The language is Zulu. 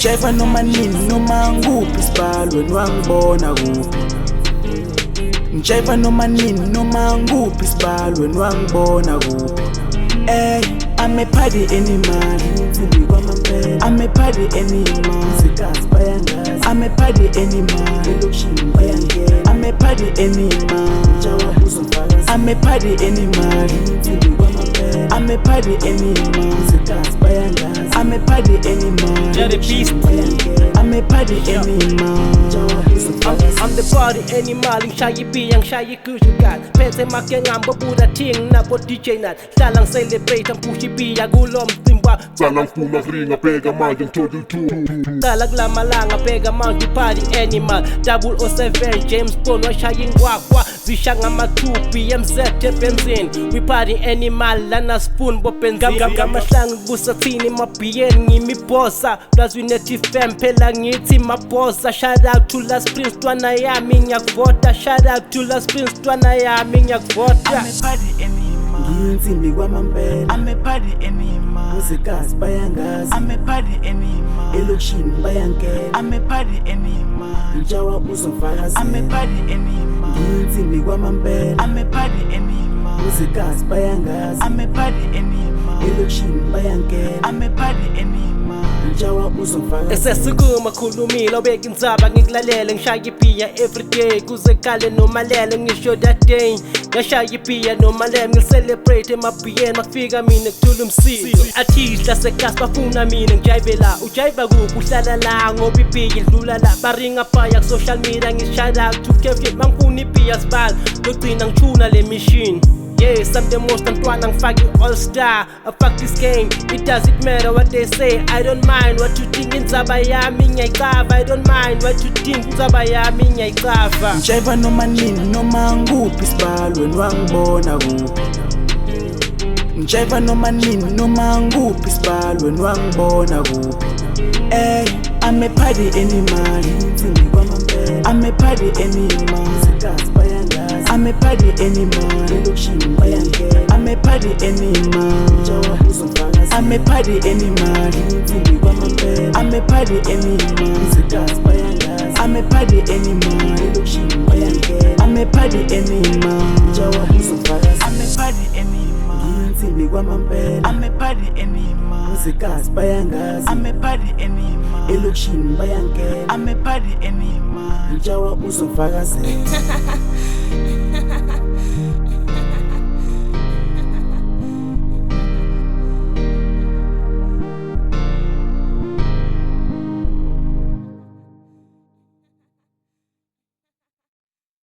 Ngijayiva noma nini noma nguphi isibalweni wangibona kuphi. Ngijayiva noma nini noma nguphi isibalweni wangibona kuphi. I'm a party animal, I'm a party animal, I'm a party animal, I'm a party animal, I'm a party animal, I'm a party animal, I'm a party animal, I'm a party animal. I'm the party animal, ngishaya ipiya ngishaya igushukat. Phethe make ngihamba buda ting nabo DJ nat. Hlala ngi-celebrate ngiphusha ipiya kulo mcimba. Cala ngifuna kuringa bheka manje ngithola u-2. Cala kulamalanga bheka manje party animal. 007 James Bond washaya ingwaqwa. Visha ngama-2 BMZ ebenzini. We party animal lana spoon bo benzini. Ngamahlangu kubusa thini mabhiyeni ngimibhosa. Plus we native fam phela ngithi mabhosa. Shout out to Last Prince Twana yami ngiyakuvota. Shout out to Last Prince Twana yami ngiyakuvota. I'm a party animal, ngiyinsimbi kwamambele. I'm a party animal, uzikazi bayangazi. I'm a party animal, elokishini bayangena. I'm a party animal, njawa uzofakazi. I'm a party animal, ngiyinsimbi kwamambele. I'm a party animal, uzikazi bayangazi. I'm a party animal, elokishini bayangena. I'm a party animal. Esesukuma khulumile obeka indzaba ngikulalele ngishaya ipiya everyday kuze kale nomalele ngisho that day ngashaya ipiya nomalele ngicelebrate emabhiyeni makufika mina kuthula umsilo athihla segas bafuna mina ngijayivela ujayiva kuphi uhlala la ngoba ipiya idlula la baringa phaya ku social media ngishout out to Kevin mangifuna ipiya sibala logcina ngithuna le machine. Yes, I'm the most Ntwana ngifaki all-star. I fuck this game, it doesn't matter what they say. I don't mind what you think indzaba yami ngiyayicava. I don't mind what you think indzaba yami ngiyayicava. Ngijayiva noma nini noma nguphi isibalweni wangibona kuphi. Ngijayiva noma nini noma nguphi isibalweni wangibona kuphi. I'm a party animal, I'm a party animal, I'm a party animal, I'm a party animal, I'm a party animal, I'm a party animal, I'm a party animal, I'm a party animal, I'm a party animal, I'm a party animal, I'm a party animal, elokishini bayangena. I'm a party animal, njawa uzofakazi.